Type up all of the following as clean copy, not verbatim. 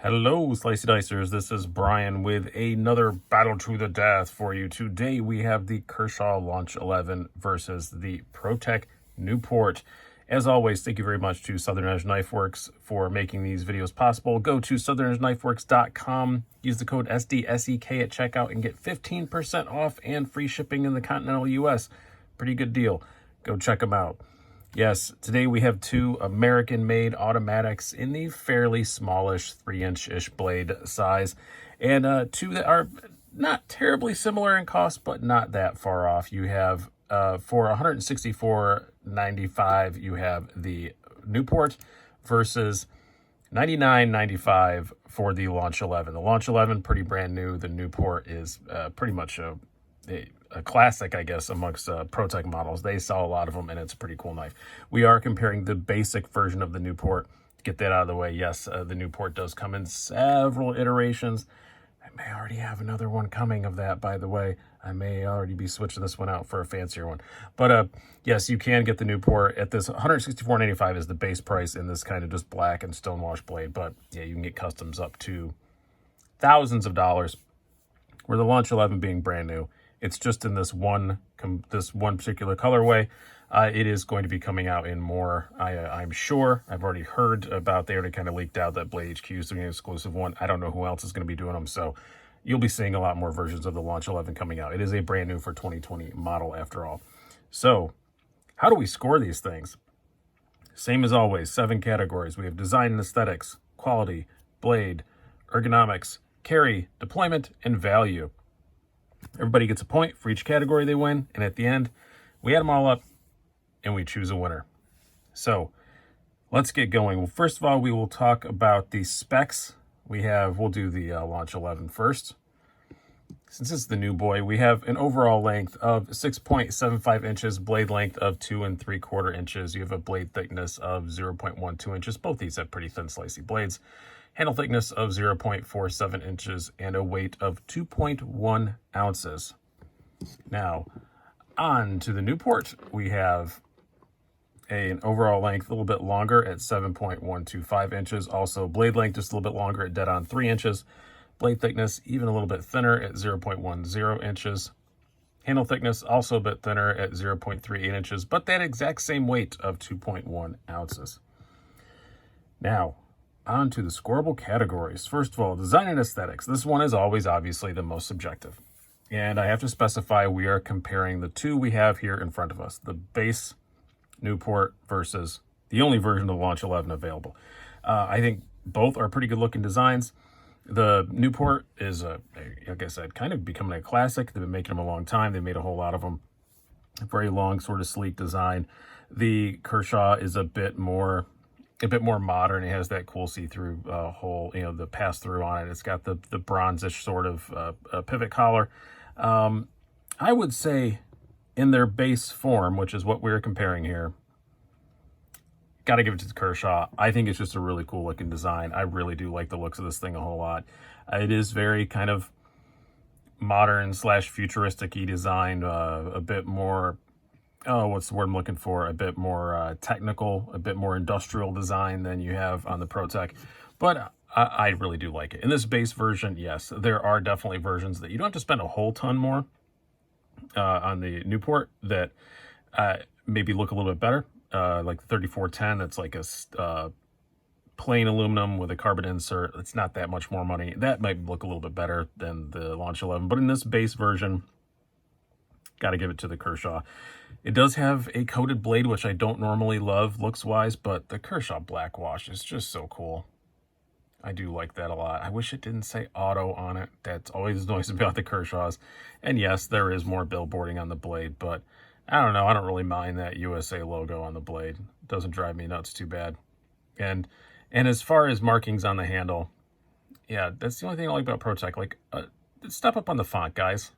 Hello, Slicey Dicers. This is Brian with another battle to the death for you. Today we have the Kershaw Launch 11 versus the Protech Newport. As always, thank you very much to Southern Edge Knife Works for making these videos possible. Go to southernedgeknifeworks.com, use the code SDSEK at checkout, and get 15% off and free shipping in the continental U.S. Pretty good deal. Go check them out. Yes, today we have two American-made automatics in the fairly smallish 3-inch-ish blade size, and two that are not terribly similar in cost, but not that far off. You have, for $164.95, you have the Newport versus $99.95 for the Launch 11. The Launch 11, pretty brand new. The Newport is pretty much a classic, I guess, amongst Protech models. They sell a lot of them, and it's a pretty cool knife. We are comparing the basic version of the Newport. To get that out of the way, yes, the Newport does come in several iterations. I may already have another one coming of that, by the way. I may already be switching this one out for a fancier one. But yes, you can get the Newport at this $164.95 is the base price in this kind of just black and stonewash blade. But yeah, you can get customs up to thousands of dollars, where the Launch 11 being brand new, it's just in this one particular colorway. It is going to be coming out in more, I'm sure. I've already heard about, they already kind of leaked out that Blade HQ is doing an exclusive one. I don't know who else is going to be doing them, so you'll be seeing a lot more versions of the Launch 11 coming out. It is a brand new for 2020 model after all. So how do we score these things? Same as always, 7 categories. We have design and aesthetics, quality, blade, ergonomics, carry, deployment, and value. Everybody gets a point for each category they win, and at the end, we add them all up, and we choose a winner. So, let's get going. Well, first of all, we will talk about the specs. We'll do the Launch 11 first. Since it's the new boy, we have an overall length of 6.75 inches, blade length of 2 3/4 inches. You have a blade thickness of 0.12 inches. Both these have pretty thin, slicey blades. Handle thickness of 0.47 inches and a weight of 2.1 ounces. Now, on to the Newport, we have an overall length a little bit longer at 7.125 inches. Also, blade length just a little bit longer at dead on 3 inches. Blade thickness even a little bit thinner at 0.10 inches. Handle thickness also a bit thinner at 0.38 inches, but that exact same weight of 2.1 ounces. Now, on to the scoreable categories. First of all, design and aesthetics. This one is always obviously the most subjective. And I have to specify we are comparing the two we have here in front of us. The base Newport versus the only version of the Launch 11 available. I think both are pretty good looking designs. The Newport is, like I said, kind of becoming a classic. They've been making them a long time. They made a whole lot of them. A very long, sort of sleek design. The Kershaw is a bit more modern. It has that cool see-through hole, the pass-through on it. It's got the bronzish sort of pivot collar. I would say in their base form, which is what we're comparing here, got to give it to the Kershaw. I think it's just a really cool looking design. I really do like the looks of this thing a whole lot. It is very kind of modern / futuristic-y design, a bit more, what's the word I'm looking for? A bit more technical, a bit more industrial design than you have on the Protech. But I really do like it. In this base version, yes, there are definitely versions that you don't have to spend a whole ton more on the Newport that maybe look a little bit better. Like the 3410, that's like a plain aluminum with a carbon insert. It's not that much more money. That might look a little bit better than the Launch 11. But in this base version, got to give it to the Kershaw. It does have a coated blade, which I don't normally love looks-wise, but the Kershaw black wash is just so cool. I do like that a lot. I wish it didn't say auto on it. That's always noise about the Kershaws. And yes, there is more billboarding on the blade, but I don't know. I don't really mind that USA logo on the blade. It doesn't drive me nuts too bad. And as far as markings on the handle, yeah, that's the only thing I like about Protech. Like, step up on the font, guys.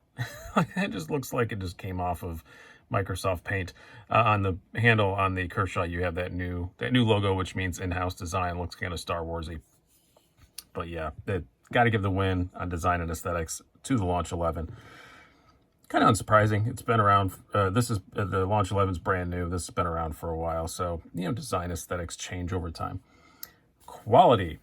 It just looks like it just came off of Microsoft Paint. On the handle on the Kershaw, you have that new logo, which means in-house design. Looks kind of Star Warsy. But yeah, got to give the win on design and aesthetics to the Launch 11. Kind of unsurprising. It's been around. The Launch 11 is brand new. This has been around for a while. So, design aesthetics change over time. Quality.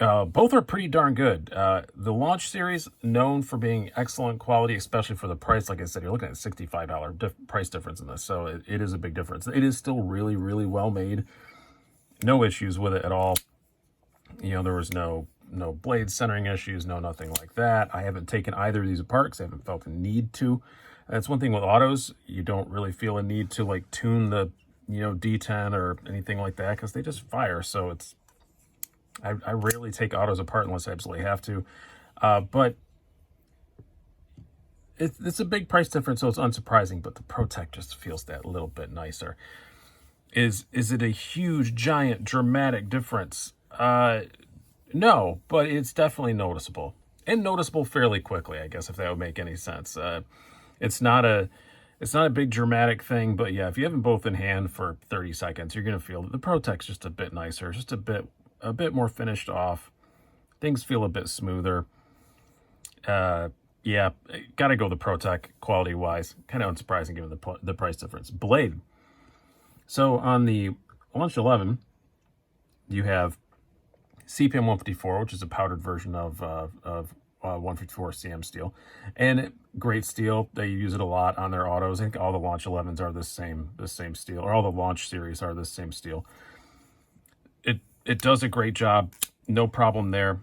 Both are pretty darn good. The Launch series, known for being excellent quality, especially for the price. Like I said, you're looking at $65 price difference in this, so it is a big difference. It is still really, really well made. No issues with it at all. There was no blade centering issues, nothing like that. I haven't taken either of these apart because I haven't felt the need to. That's one thing with autos. You don't really feel a need to like tune the D10 or anything like that because they just fire. So I rarely take autos apart unless I absolutely have to. But it's a big price difference, so it's unsurprising. But the Protech just feels that little bit nicer. Is it a huge, giant, dramatic difference? No, but it's definitely noticeable, and noticeable fairly quickly, I guess, if that would make any sense. It's not a big dramatic thing, but yeah, if you have them both in hand for 30 seconds, you're gonna feel that the Protech's just a bit nicer, just a bit more finished off. Things feel a bit smoother. Yeah, gotta go the Protech quality wise. Kind of unsurprising given the price difference. Blade. So on the Launch 11, you have CPM 154, which is a powdered version of 154 CM steel, and great steel. They use it a lot on their autos. I think all the Launch 11s are the same steel, or all the Launch series are the same steel. It does a great job, no problem there.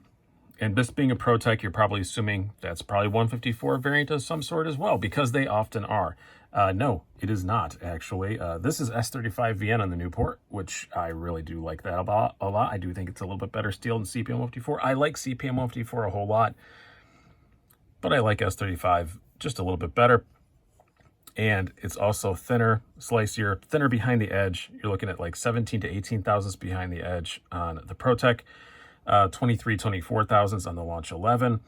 And this being a Protech, you're probably assuming that's probably 154 variant of some sort as well, because they often are. No, it is not, actually. This is S35VN on the Newport, which I really do like that a lot. I do think it's a little bit better steel than CPM 154. I like CPM 154 a whole lot, but I like S35 just a little bit better. And it's also thinner, slicier, thinner behind the edge. You're looking at like 17 to 18 thousandths behind the edge on the Protech, 23, 24 thousandths on the Launch 11.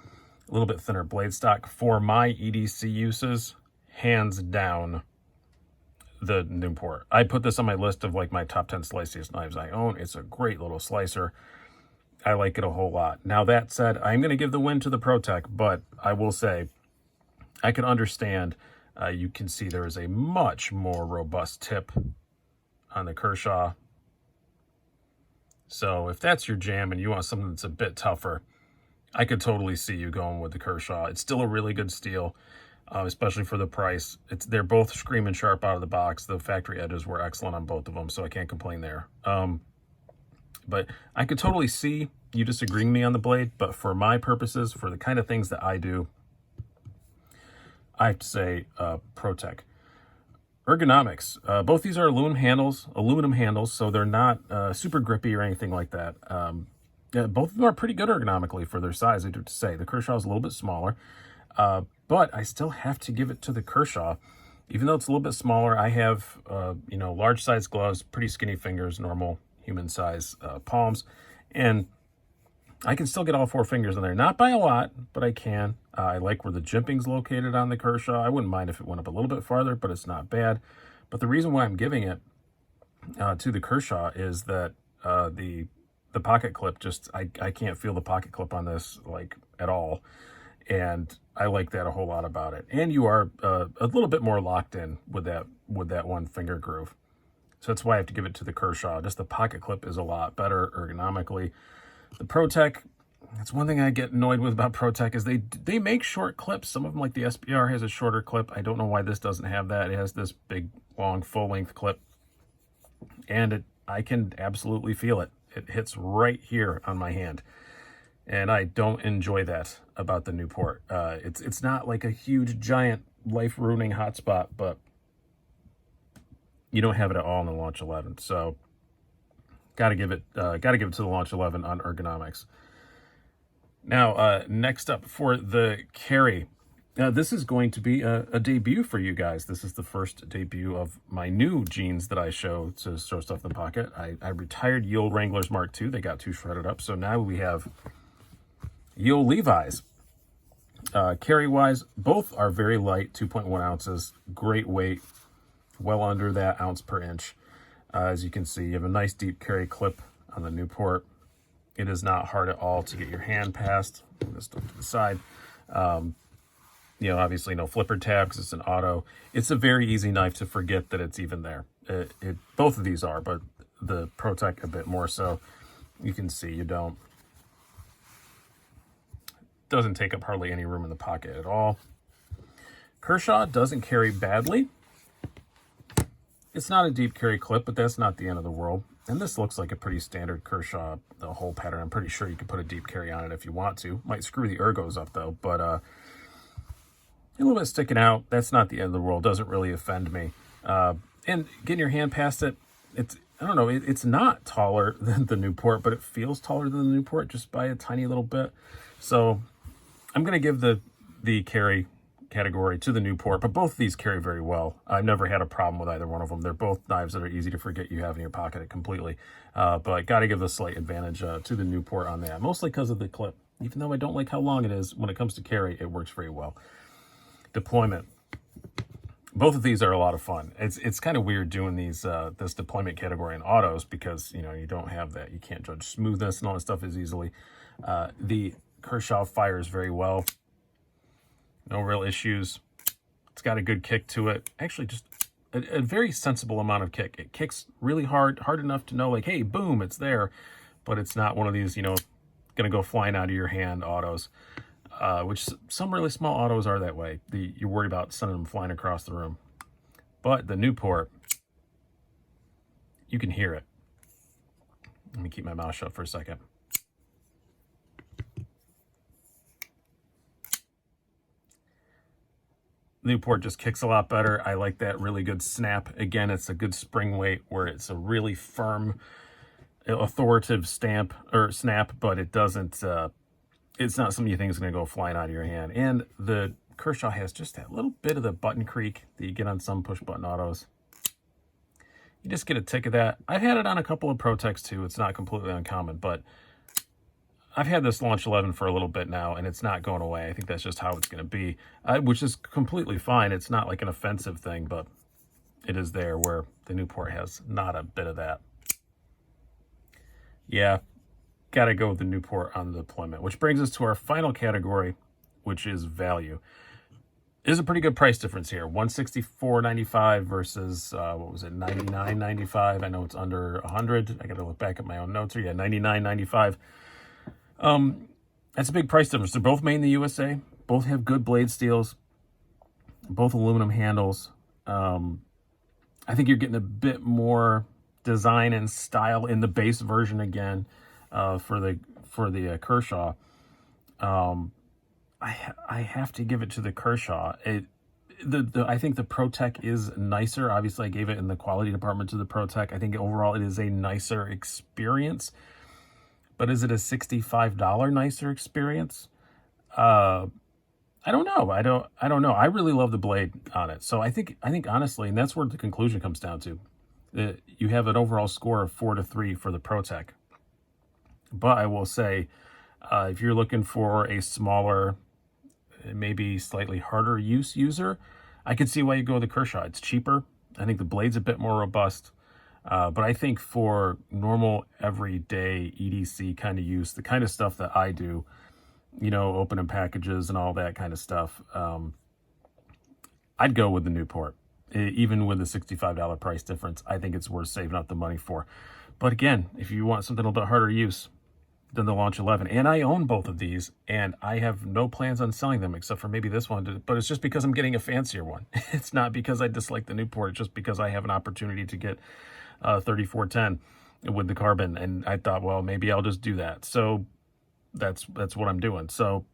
A little bit thinner blade stock. For my EDC uses, hands down, the Newport. I put this on my list of like my top 10 sliciest knives I own. It's a great little slicer. I like it a whole lot. Now that said, I'm going to give the win to the Protech, but I will say I can understand. You can see there is a much more robust tip on the Kershaw. So if that's your jam and you want something that's a bit tougher, I could totally see you going with the Kershaw. It's still a really good steel, especially for the price. They're both screaming sharp out of the box. The factory edges were excellent on both of them, so I can't complain there. But I could totally see you disagreeing with me on the blade, but for my purposes, for the kind of things that I do, I have to say Protech. Ergonomics. Both these are aluminum handles, so they're not super grippy or anything like that. Yeah, both of them are pretty good ergonomically for their size, I do have to say. The Kershaw is a little bit smaller, but I still have to give it to the Kershaw. Even though it's a little bit smaller, I have, large size gloves, pretty skinny fingers, normal human size palms, and I can still get all 4 fingers in there. Not by a lot, but I can. I like where the jimping's located on the Kershaw. I wouldn't mind if it went up a little bit farther, but it's not bad. But the reason why I'm giving it to the Kershaw is that the pocket clip, I can't feel the pocket clip on this like at all. And I like that a whole lot about it. And you are a little bit more locked in with that 1 finger groove. So that's why I have to give it to the Kershaw. Just the pocket clip is a lot better ergonomically. The Protech, that's one thing I get annoyed with about Protech is they make short clips. Some of them, like the SBR, has a shorter clip. I don't know why this doesn't have that. It has this big, long, full-length clip. And I can absolutely feel it. It hits right here on my hand. And I don't enjoy that about the Newport. It's not like a huge, giant, life-ruining hotspot, but you don't have it at all in the Launch 11. So gotta give it to the Launch 11 on ergonomics. Now, next up for the carry. Now, this is going to be a debut for you guys. This is the first debut of my new jeans that I show to show stuff in the pocket. I retired Yule Wranglers Mark II. They got too shredded up. So now we have Yule Levi's. Carry-wise, both are very light, 2.1 ounces. Great weight, well under that ounce per inch. As you can see, you have a nice deep carry clip on the Newport. It is not hard at all to get your hand past. Put this stuff to the side. Obviously no flipper tab because it's an auto. It's a very easy knife to forget that it's even there. Both of these are, but the Protech a bit more so. You can see you don't doesn't take up hardly any room in the pocket at all. Kershaw doesn't carry badly. It's not a deep carry clip, but that's not the end of the world. And this looks like a pretty standard Kershaw, the whole pattern. I'm pretty sure you can put a deep carry on it if you want to. Might screw the ergos up though, but a little bit sticking out. That's not the end of the world. Doesn't really offend me. And getting your hand past it, I don't know, it's not taller than the Newport, but it feels taller than the Newport just by a tiny little bit. So I'm going to give the carry category to the Newport, but both of these carry very well. I've never had a problem with either one of them. They're both knives that are easy to forget you have in your pocket completely. But I got to give the slight advantage to the Newport on that, mostly because of the clip. Even though I don't like how long it is, when it comes to carry, it works very well. Deployment. Both of these are a lot of fun. It's kind of weird doing these this deployment category in autos because, you know, you don't have that. You can't judge smoothness and all that stuff as easily. The Kershaw fires very well. No real issues. It's got a good kick to it. Actually, just a very sensible amount of kick. It kicks really hard enough to know, like, hey, boom, it's there. But it's not one of these, you know, going to go flying out of your hand autos. Which some really small autos are that way. You worry about sending them flying across the room. But the Newport, you can hear it. Let me keep my mouth shut for a second. Newport just kicks a lot better. I like that really good snap. Again, it's a good spring weight where it's a really firm, authoritative snap, but it doesn't... it's not something you think is going to go flying out of your hand. And the Kershaw has just that little bit of the button creak that you get on some push-button autos. You just get a tick of that. I've had it on a couple of Protechs too. It's not completely uncommon, but I've had this Launch 11 for a little bit now, and it's not going away. I think that's just how it's going to be, which is completely fine. It's not like an offensive thing, but it is there, where the Newport has not a bit of that. Yeah. Got to go with the Newport on the deployment, which brings us to our final category, which is value. There's a pretty good price difference here. $164.95 versus, what was it, $99.95. I know it's under 100. I got to look back at my own notes here. Yeah, $99.95. That's a big price difference. They're both made in the USA. Both have good blade steels. Both aluminum handles. I think you're getting a bit more design and style in the base version again. For the Kershaw. I have to give it to the Kershaw. I think the Protech is nicer. Obviously, I gave it in the quality department to the Protech. I think overall it is a nicer experience. But is it a $65 nicer experience? I don't know. I don't know. I really love the blade on it. So I think honestly, and that's where the conclusion comes down to. You have an overall score of 4-3 for the Protech. But I will say, if you're looking for a smaller, maybe slightly harder user, I could see why you go with the Kershaw. It's cheaper. I think the blade's a bit more robust. But I think for normal, everyday EDC kind of use, the kind of stuff that I do, you know, opening packages and all that kind of stuff, I'd go with the Newport. Even with the $65 price difference, I think it's worth saving up the money for. But again, if you want something a little bit harder use than the Launch 11, and I own both of these, and I have no plans on selling them except for maybe this one, but it's just because I'm getting a fancier one. It's not because I dislike the Newport, it's just because I have an opportunity to get 3410 with the carbon, and I thought, well, maybe I'll just do that. So that's what I'm doing. So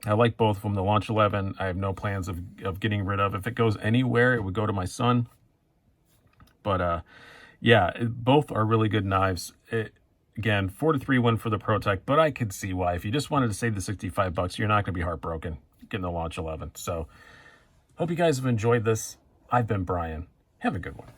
I like both of them. The Launch 11, I have no plans of getting rid of. If it goes anywhere, it would go to my son. But yeah, both are really good knives. Again, 4-3 win for the Protech, but I could see why. If you just wanted to save the $65, you're not going to be heartbroken getting the Launch 11. So hope you guys have enjoyed this. I've been Brian. Have a good one.